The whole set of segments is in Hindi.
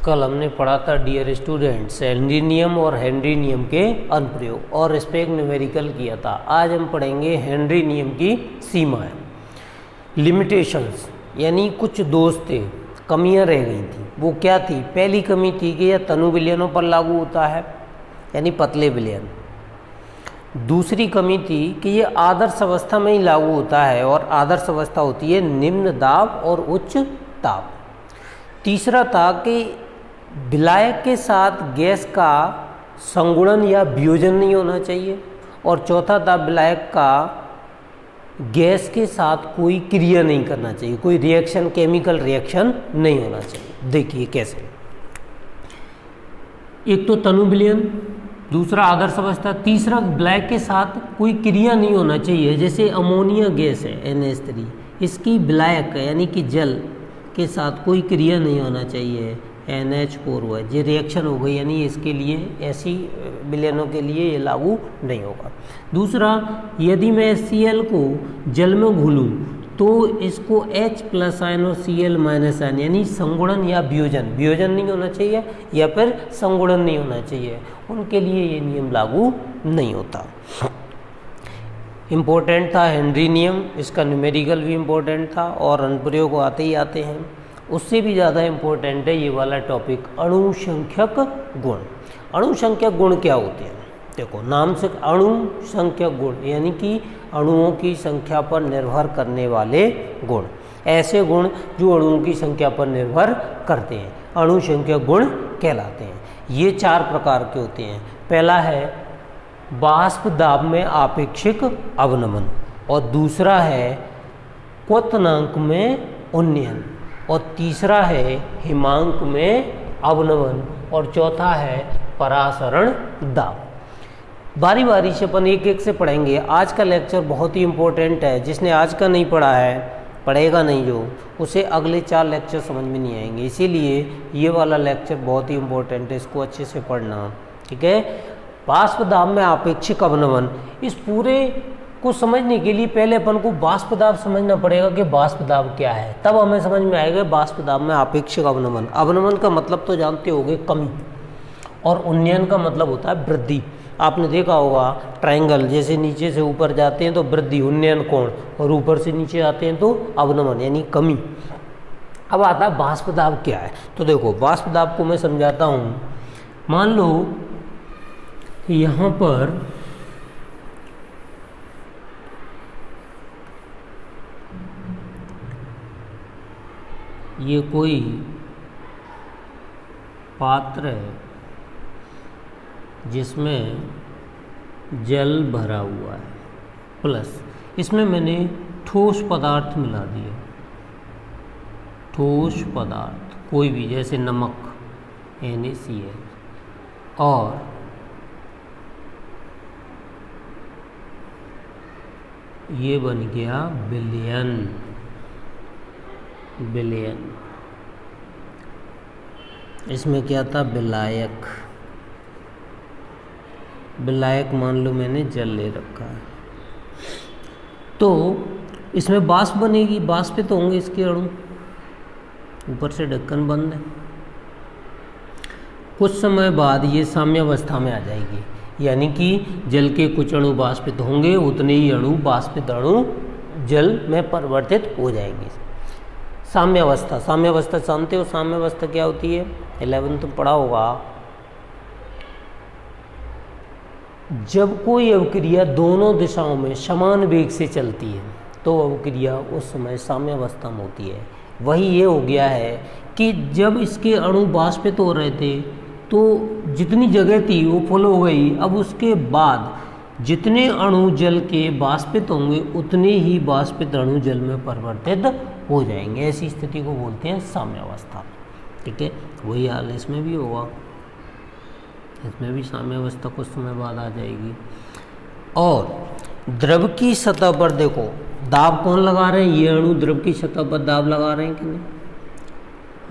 कल हमने पढ़ा था डियर स्टूडेंट्स हेनरी नियम और हेनरी नियम के अनुप्रयोग और इस पर एक न्यूमेरिकल किया था। आज हम पढ़ेंगे हेनरी नियम की सीमाएं, लिमिटेशंस, यानी कुछ दोष थे, कमियां रह गई थी। वो क्या थी? पहली कमी थी कि यह तनु विलयनों पर लागू होता है, यानी पतले विलयन। दूसरी कमी थी कि ये आदर्श अवस्था में ही लागू होता है और आदर्श अवस्था होती है निम्न दाब और उच्च ताप। तीसरा था कि विलायक के साथ गैस का संगुणन या वियोजन नहीं होना चाहिए। और चौथा था विलायक का गैस के साथ कोई क्रिया नहीं करना चाहिए, कोई रिएक्शन, केमिकल रिएक्शन नहीं होना चाहिए। देखिए कैसे, एक तो तनु विलयन, दूसरा आदर्श अवस्था, तीसरा विलायक के साथ कोई क्रिया नहीं होना चाहिए। जैसे अमोनिया गैस है NH3, इसकी विलायक यानी कि जल के साथ कोई क्रिया नहीं होना चाहिए, NH4 हुआ, ये रिएक्शन हो गई, यानी इसके लिए ऐसी विलयनों के लिए ये लागू नहीं होगा। दूसरा, यदि मैं Cl को जल में घोलूँ तो इसको H+ आयन और Cl- आयन यानी संगुणन या वियोजन नहीं होना चाहिए या फिर संगुणन नहीं होना चाहिए, उनके लिए ये नियम लागू नहीं होता। इम्पोर्टेंट था हेनरी नियम, इसका न्यूमेरिकल भी इम्पोर्टेंट था और अनुप्रयोग आते ही आते हैं। उससे भी ज़्यादा इम्पोर्टेंट है ये वाला टॉपिक, अणुसंख्यक गुण। अणुसंख्यक गुण क्या होते हैं? देखो, नाम से अणुसंख्यक गुण यानी कि अणुओं की संख्या पर निर्भर करने वाले गुण, ऐसे गुण जो अणुओं की संख्या पर निर्भर करते हैं अणुसंख्यक गुण कहलाते हैं। ये 4 प्रकार के होते हैं। पहला है बाष्प दाब में आपेक्षिक अवनमन, और दूसरा है क्वथनांक में उन्नयन, और तीसरा है हिमांक में अवनमन, और चौथा है परासरण दाब। बारी बारी से अपन एक एक से पढ़ेंगे। आज का लेक्चर बहुत ही इम्पोर्टेंट है, जिसने आज का नहीं पढ़ा है, पढ़ेगा नहीं जो, उसे अगले 4 लेक्चर समझ में नहीं आएंगे। इसीलिए ये वाला लेक्चर बहुत ही इम्पोर्टेंट है, इसको अच्छे से पढ़ना, ठीक है। बाष्प दाब में आपेक्षिक अवनमन, इस पूरे को समझने के लिए पहले अपन को बाष्प दाब समझना पड़ेगा कि बाष्प दाब क्या है, तब हमें समझ में आएगा बाष्प दाब में आपेक्षिक अवनमन। अवनमन का मतलब तो जानते होंगे, कमी, और उन्नयन का मतलब होता है वृद्धि। आपने देखा होगा ट्रायंगल, जैसे नीचे से ऊपर जाते हैं तो वृद्धि उन्नयन कोण, और ऊपर से नीचे आते हैं तो अवनमन यानी कमी। अब आता है बाष्प दाब क्या है। तो देखो, बाष्प दाब को मैं समझाता हूँ। मान लो यहाँ पर ये कोई पात्र है जिसमें जल भरा हुआ है, प्लस इसमें मैंने ठोस पदार्थ मिला दिया। ठोस पदार्थ कोई भी, जैसे नमक NaCl, और ये बन गया विलयन। इसमें क्या था? विलायक मान लो मैंने जल ले रखा है, तो इसमें बाष्प बनेगी, बाष्पित तो होंगे इसके अणु, ऊपर से ढक्कन बंद है। कुछ समय बाद ये साम्यावस्था में आ जाएगी, यानी कि जल के कुछ अणु बाष्पित होंगे, उतने ही बाष्पित अणु जल में परिवर्तित हो जाएंगे। साम्यावस्था जानते हो? साम्यावस्था क्या होती है? 11th तो पढ़ा होगा। जब कोई अवक्रिया दोनों दिशाओं में समान वेग से चलती है तो अवक्रिया उस समय साम्यावस्था में होती है। वही ये हो गया है कि जब इसके अणु बाष्पित हो रहे थे तो जितनी जगह थी वो फुल हो गई। अब उसके बाद जितने अणु जल के बाष्पित होंगे उतने ही बाष्पित अणु जल में परिवर्तित हो जाएंगे। ऐसी स्थिति को बोलते हैं साम्यावस्था, ठीक है। वही हाल इसमें भी होगा, इसमें भी साम्यावस्था कुछ समय बाद आ जाएगी। और द्रव की सतह पर देखो, दाब कौन लगा रहे हैं? ये अणु द्रव की सतह पर दाब लगा रहे हैं कि नहीं,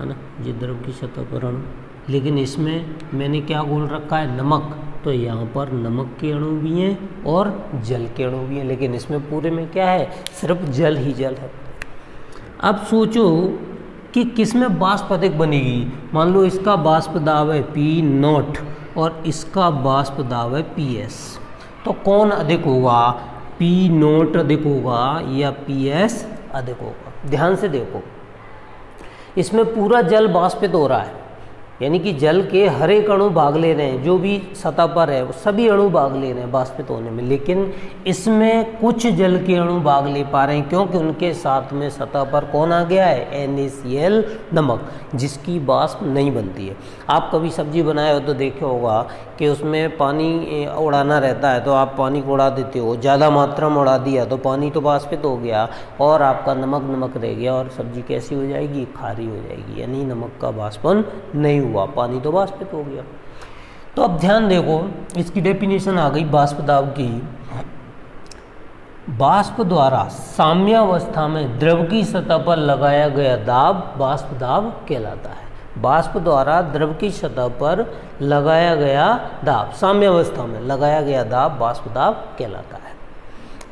है ना? ये द्रव की सतह पर अणु, लेकिन इसमें मैंने क्या घोल रखा है? नमक। तो यहाँ पर नमक के अणु भी हैं और जल के अणु भी हैं, लेकिन इसमें पूरे में क्या है? सिर्फ जल ही जल है। अब सोचो कि किस में वाष्प अधिक बनेगी। मान लो इसका वाष्प दाब है P0 और इसका वाष्प दाब है PS, तो कौन अधिक होगा, P0 अधिक होगा या PS अधिक होगा। ध्यान से देखो, इसमें पूरा जल वाष्पित हो रहा है, यानी कि जल के हर एक अणु भाग ले रहे हैं, जो भी सतह पर है वो सभी अणु भाग ले रहे हैं वाष्पित होने में, लेकिन इसमें कुछ जल के अणु भाग ले पा रहे हैं क्योंकि उनके साथ में सतह पर कौन आ गया है, NaCl नमक, जिसकी वाष्प नहीं बनती है। आप कभी सब्जी बनाए हो तो देखे होगा कि उसमें पानी उड़ाना रहता है, तो आप पानी को उड़ा देते हो, ज़्यादा मात्रा में उड़ा दिया तो पानी तो वाष्पित हो गया और आपका नमक नमक रह गया और सब्जी कैसी हो जाएगी, खारी हो जाएगी, यानी नमक का वाष्पन नहीं हुआ, पानी तो वाष्पित हो गया। तो अब ध्यान देखो, इसकी डेफिनेशन आ गई वाष्प दाब की। वाष्प द्वारा साम्यावस्था में द्रव की सतह पर लगाया गया दाब वाष्प दाब कहलाता है। वाष्प द्वारा द्रव की सतह पर लगाया गया दाब, साम्यावस्था में लगाया गया दाब वाष्प दाब कहलाता है।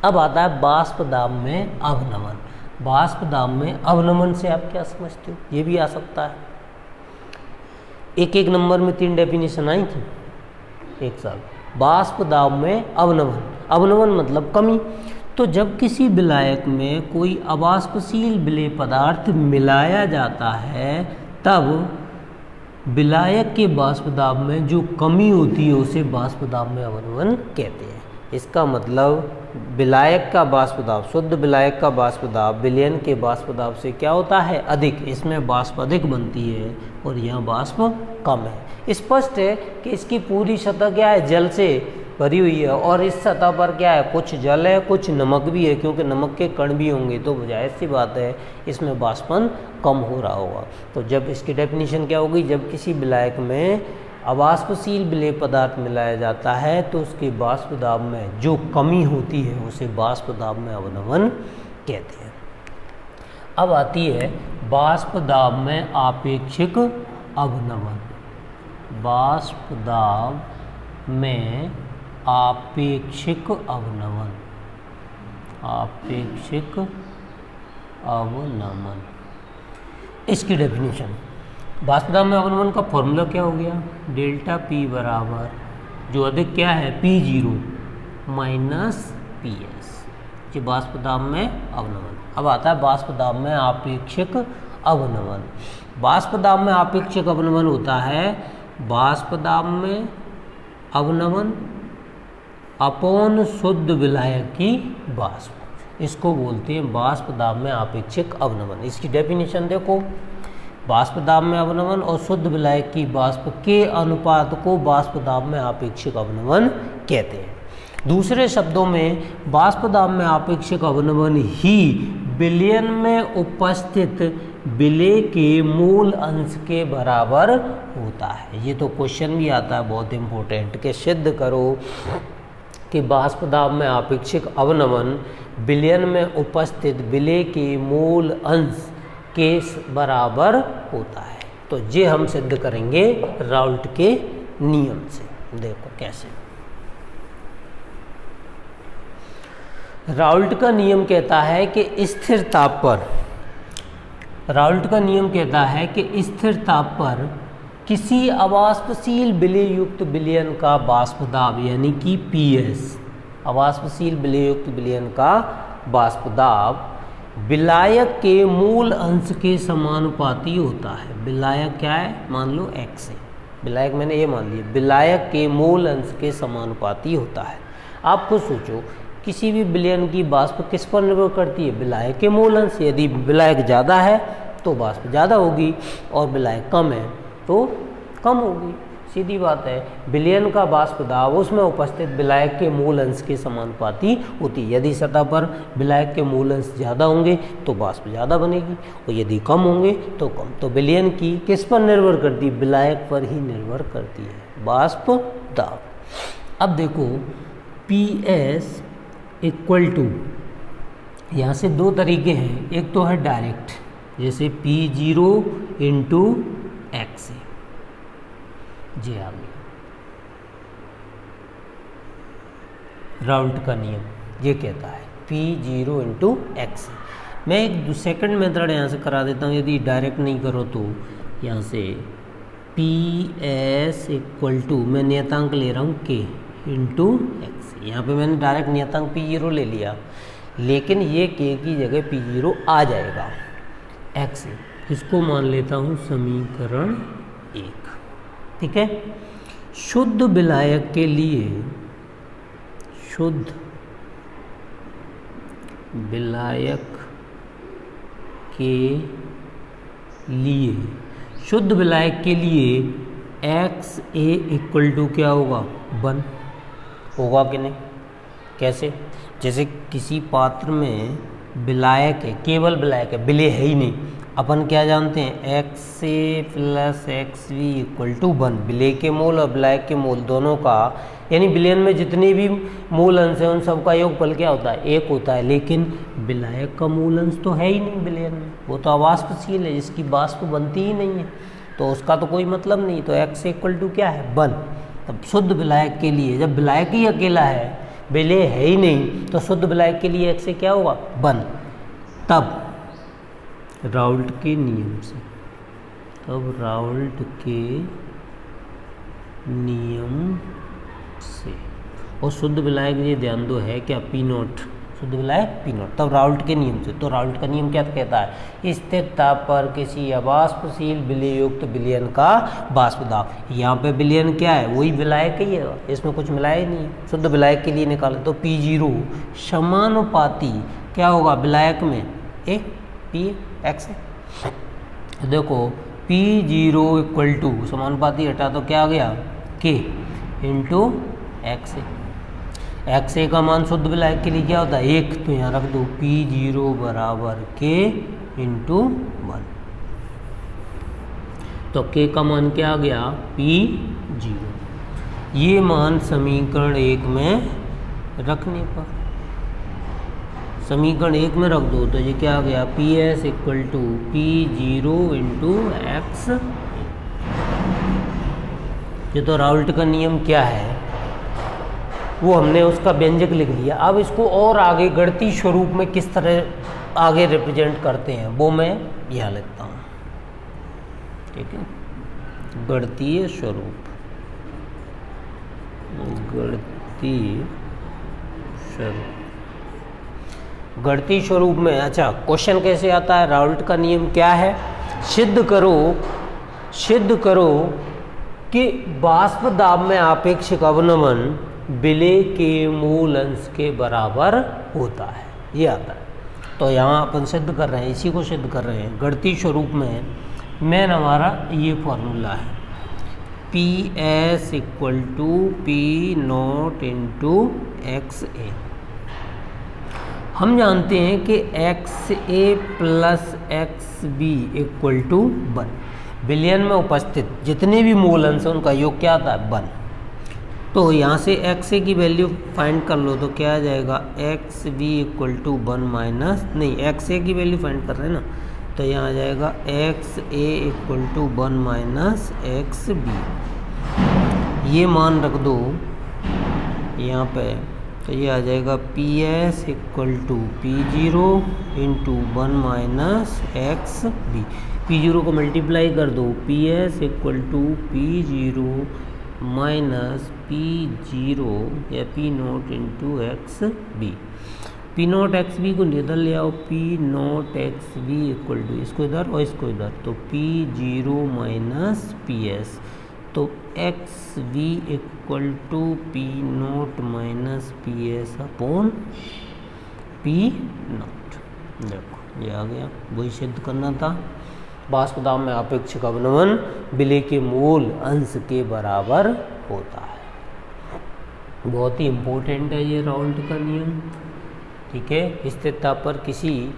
अब आता है वाष्प दाब में अवनमन। वाष्प दाब में अवनमन से आप क्या समझते हो, ये भी आ सकता है। एक एक नंबर में 3 डेफिनेशन आई थी एक साथ। वाष्प दाब में अवनमन, अवनमन मतलब कमी। तो जब किसी विलायक में कोई अवाष्पशील विलेय पदार्थ मिलाया जाता है तब विलायक के वाष्प दाब में जो कमी होती है उसे वाष्प दाब में अवनमन कहते हैं। इसका मतलब विलायक का वाष्प दाब, शुद्ध विलायक का वाष्प दाब विलयन के वाष्प दाब से क्या होता है, अधिक। इसमें वाष्प अधिक बनती है और यहाँ वाष्प कम है। स्पष्ट है कि इसकी पूरी सतह क्या है, जल से भरी हुई है और इस सतह पर क्या है, कुछ जल है कुछ नमक भी है, क्योंकि नमक के कण भी होंगे तो जाहिर सी बात है इसमें वाष्पन कम हो रहा होगा। तो जब इसकी डेफिनेशन क्या होगी, जब किसी विलायक में अवाष्पशील विलेय पदार्थ मिलाया जाता है तो उसके वाष्प दाब में जो कमी होती है उसे वाष्प दाब में अवनमन कहते हैं। अब आती है वाष्प दाब में आपेक्षिक अवनमन। वाष्प दाब में आपेक्षिक अवनमन, आपेक्षिक अवनमन, इसकी डेफिनेशन। वाष्प दाब में अवनमन का फॉर्मूला क्या हो गया, डेल्टा P बराबर जो अधिक क्या है P0 माइनस PS, ये वाष्प दाब में अवनमन। अब आता है वाष्प दाब में आपेक्षिक अवनमन। वाष्प दाब में आपेक्षिक अवनमन होता है वाष्प दाब में अवनमन अपॉन शुद्ध विलायक की वाष्प, इसको बोलते हैं वाष्प दाब में आपेक्षिक अवनमन। इसकी डेफिनेशन देखो, वाष्प दाब में अवनमन और शुद्ध विलायक की वाष्प के अनुपात को वाष्प दाब में आपेक्षिक अवनमन कहते हैं। दूसरे शब्दों में वाष्प दाब में आपेक्षिक अवनमन ही विलयन में उपस्थित विलेय के मूल अंश के बराबर होता है। ये तो क्वेश्चन भी आता है बहुत इम्पोर्टेंट, कि सिद्ध करो कि वाष्प दाब में आपेक्षिक अवनमन विलयन में उपस्थित विलेय के मूल अंश के बराबर होता है। तो ये हम सिद्ध करेंगे राउल्ट के नियम से। देखो कैसे। राउल्ट का नियम कहता है कि स्थिर ताप पर, राउल्ट का नियम कहता है कि स्थिर ताप पर किसी अवाष्पशील विलेय युक्त विलयन का वाष्प दाब यानी कि PS, अवाष्पशील विलेय युक्त विलयन का वाष्प दाब विलायक के मूल अंश के समानुपाती होता है। विलायक क्या है, मान लो X है, विलायक मैंने ये मान लिया, विलायक के मूल अंश के समानुपाती होता है। आप खुद सोचो, किसी भी विलयन की वाष्प किस पर निर्भर करती है, विलायक के मूल अंश। यदि विलायक ज़्यादा है तो वाष्प ज़्यादा होगी और विलायक कम है तो कम होगी, सीधी बात है। विलयन का वाष्प दाब उसमें उपस्थित विलायक के मूल अंश के समानुपाती होती है। यदि सतह पर विलायक के मूल अंश ज़्यादा होंगे तो वाष्प ज़्यादा बनेगी और यदि कम होंगे तो कम। तो विलयन की किस पर निर्भर करती है, विलायक पर ही निर्भर करती है वाष्प दाब। अब देखो PS इक्वल टू, यहाँ से दो तरीके हैं, एक तो है डायरेक्ट जैसे P0 इंटू X है, जी आ गया राउल्ट का नियम, ये कहता है P0 इंटू X। मैं एक सेकंड मेथड यहाँ से करा देता हूँ, यदि डायरेक्ट नहीं करो तो यहाँ से पी एस इक्वल टू, मैं नियतांक ले रहा हूँ के इंटू एक्स। यहाँ पे मैंने डायरेक्ट नियतांक P0 ले लिया, लेकिन ये के की जगह P0 आ जाएगा एक्स। इसको मान लेता हूँ समीकरण 1। ठीक है। शुद्ध विलायक के लिए, शुद्ध विलायक के लिए, शुद्ध विलायक के लिए एक्स ए इक्वल टू क्या होगा, 1 होगा कि नहीं। कैसे, जैसे किसी पात्र में विलायक है, केवल विलायक है, विलेय है ही नहीं, अपन क्या जानते हैं, X A plus X B equal to 1। विलेय के मूल और विलायक के मूल दोनों का, यानी विलयन में जितने भी मूल अंश हैं उन सबका योगफल क्या होता है, 1 होता है। लेकिन विलायक का मूल अंश तो है ही नहीं विलयन में, वो तो अवाष्पशील है, जिसकी वाष्प बनती ही नहीं है, तो उसका तो कोई मतलब नहीं। तो एक्स इक्वल टू क्या है, 1। तब शुद्ध विलायक के लिए, जब विलायक ही अकेला है, विलेय है ही नहीं, तो शुद्ध विलायक के लिए एक्स क्या होगा, 1। तब राउल्ट के नियम से, तब राउल्ट के नियम से, और शुद्ध विलायक ये ध्यान दो है क्या, P0, शुद्ध विलायक P0, तब राउल्ट के नियम से। तो राउल्ट का नियम क्या कहता है, स्थिरता पर किसी अवाष्पशील विलेय युक्त विलयन का वाष्प दाब। यहाँ पे विलयन क्या है, वही विलायक ही है, इसमें कुछ मिलाया ही नहीं है। शुद्ध विलायक के लिए निकालें तो P0 समानुपाती क्या होगा, विलायक में ए पी एक्स है। देखो P0 इक्वल टू समानुपाती हटा तो क्या आ गया, के इंटू एक्स ए। एक्स ए का मान शुद्ध विलायक के लिए क्या होता है, 1, तो यहाँ रख दो P0 बराबर के इंटू 1। तो के का मान क्या आ गया, P0। ये मान समीकरण 1 में रखने पर, समीकरण 1 में रख दो तो ये क्या आ गया, P S equal to P0 into X. ये तो राउल्ट का नियम क्या है, वो हमने उसका व्यंजक लिख लिया। अब इसको और आगे गणितीय स्वरूप में किस तरह आगे रिप्रेजेंट करते हैं वो मैं यहाँ लिखता हूँ। ठीक है, गणितीय स्वरूप, गणितीय स्वरूप, गणितीय स्वरूप में। अच्छा, क्वेश्चन कैसे आता है, राउल्ट का नियम क्या है, सिद्ध करो कि वाष्प दाब में आपेक्षिक अवनमन विलेय के मूल अंश के बराबर होता है, ये आता है। तो यहाँ अपन सिद्ध कर रहे हैं, इसी को सिद्ध कर रहे हैं गणितीय स्वरूप में। मेन हमारा ये फॉर्मूला है, P S equal to P0 into X A. हम जानते हैं कि X A plus X B equal to 1। विलयन में उपस्थित जितने भी मूल अंश हैं उनका योग क्या आता है, 1। तो यहाँ से एक्स ए की वैल्यू फाइंड कर लो तो क्या आ जाएगा, X B equal to 1 minus, नहीं एक्स ए की वैल्यू फाइंड कर रहे हैं ना, तो यहाँ आ जाएगा X A equal to 1 minus X B. ये मान रख दो यहाँ पे, तो ये आ जाएगा P S equal to P0 into 1 minus X B. P0 को मल्टीप्लाई कर दो, P S equal to P0 minus P0 या P0 into X B. P0 X B को इधर ले आओ, P0 X B equal to, इसको इधर और इसको इधर, तो P0 माइनस पी एस, तो X B equal to P0 minus P S upon P0। देखो ये आ गया, वही सिद्ध करना था। वाष्प दाब में आपेक्षिक अवनमन विलेय के मूल अंश के बराबर होता है। बहुत ही इम्पोर्टेंट है ये राउल्ट का नियम। ठीक है, स्थिरता पर किसी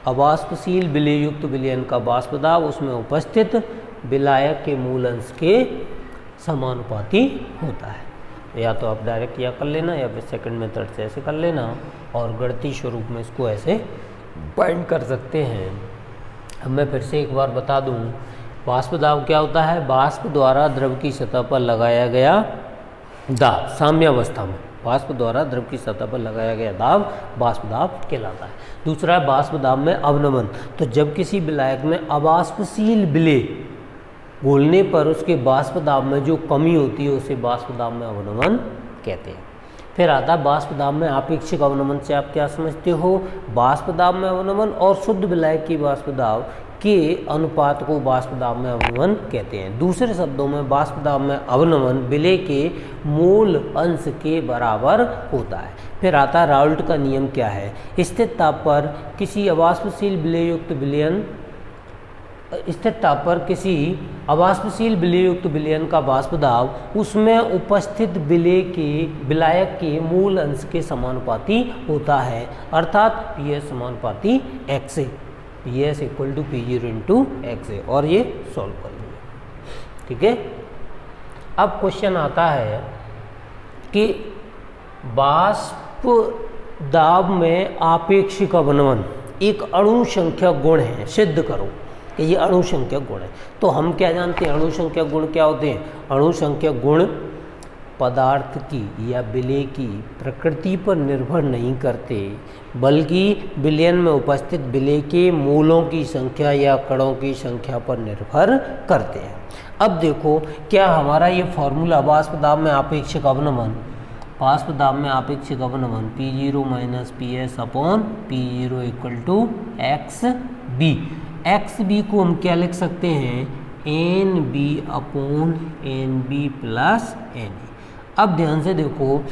अवाष्पशील विलेय युक्त विलयन का वाष्प दाब उसमें उपस्थित विलायक के मूल अंश के समानुपाती होता है। या तो आप डायरेक्ट या कर लेना या फिर सेकंड मेथड से ऐसे कर लेना, और गणितीय स्वरूप में इसको ऐसे बाइंड कर सकते हैं। अब मैं फिर से एक बार बता दूं, वाष्प दाब क्या होता है, वाष्प द्वारा द्रव की सतह पर लगाया गया दाब साम्यावस्था में वाष्प द्वारा द्रव की सतह पर लगाया गया दाब वाष्प दाब कहलाता है। दूसरा है वाष्प दाब में अवनमन। तो जब किसी विलायक में अवाष्पशील विलेय घोलने पर उसके वाष्प दाब में जो कमी होती है उसे वाष्प दाब में अवनमन कहते हैं। फिर आता है वाष्प दाब में आपेक्षिक अवनमन। से आप क्या समझते हो? वाष्प दाब में अवनमन और शुद्ध विलायक की वाष्प दाब के अनुपात को वाष्प दाब में अवनमन कहते हैं। दूसरे शब्दों में वाष्प दाब में अवनमन विलेय के मूल अंश के बराबर होता है। फिर आता है राउल्ट का नियम क्या है? स्थिर ताप पर किसी अवाष्पशील विलेयुक्त विलयन विलयन का वाष्प दाब उसमें उपस्थित विलायक के मूल अंश के समानुपाती होता है, अर्थात PS समानुपाती XA, PS equal to P0 into XA। और ये सॉल्व कर लीजिए, ठीक है। अब क्वेश्चन आता है कि वाष्प दाब में आपेक्षिक अवनमन एक अणु संख्या गुण है, सिद्ध करो कि ये अणु संख्या गुण है। तो हम क्या जानते हैं अणु संख्या गुण क्या होते हैं? अणु संख्या गुण पदार्थ की या विलेय की प्रकृति पर निर्भर नहीं करते, बल्कि विलयन में उपस्थित विलेय के मूलों की संख्या या कणों की संख्या पर निर्भर करते हैं। अब देखो, क्या हमारा ये फॉर्मूला वाष्प दाब में आपेक्षिक अवनमन, वाष्प दाब में आपेक्षिक अवनमन P0 minus PS upon P0 equal to XB। XB को हम क्या लिख सकते हैं? NB upon NB plus NA। अब ध्यान से देखो,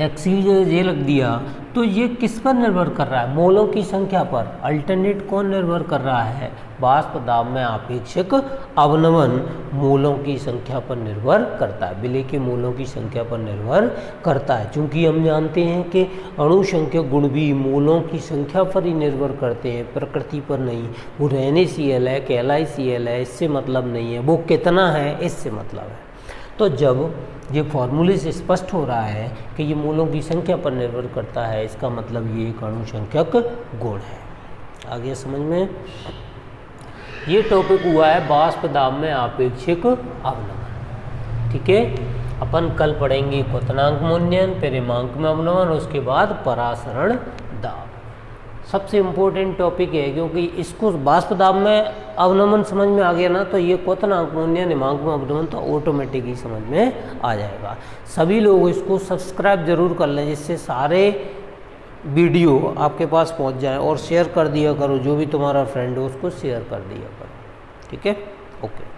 XC ये लग दिया तो ये किस पर निर्भर कर रहा है? मोलों की संख्या पर। अल्टरनेट कौन निर्भर कर रहा है? वाष्प दाब में आपेक्षिक अवनमन मोलों की संख्या पर निर्भर करता है, विलेय के मोलों की संख्या पर निर्भर करता है। चूंकि हम जानते हैं कि अणु संख्या गुण भी मोलों की संख्या पर ही निर्भर करते हैं, प्रकृति पर नहीं। वो NaCl है कि LiCl है, इससे मतलब नहीं है, वो कितना है इससे मतलब है। तो जब ये फॉर्मूले से स्पष्ट हो रहा है कि ये मूलों की संख्या पर निर्भर करता है, इसका मतलब ये एक अणु संख्यक गुण है। आगे समझ में? ये टॉपिक हुआ है वाष्प दाब में आपेक्षिक अवनमन, ठीक है। अपन कल पढ़ेंगे क्वथनांक मूल्यांकन, फिर हिमांक में अवनमन, उसके बाद परासरण दाब। सबसे इम्पोर्टेंट टॉपिक है, क्योंकि इसको वाष्प दाब में अवनमन समझ में आ गया ना, तो ये क्वथनांक मूल्यांकन, हिमांक में अवनमन तो ऑटोमेटिक ही समझ में आ जाएगा। सभी लोग इसको सब्सक्राइब जरूर कर लें, जिससे सारे वीडियो आपके पास पहुंच जाए, और शेयर कर दिया करो, जो भी तुम्हारा फ्रेंड हो उसको शेयर कर दिया करो, ठीक है। ओके।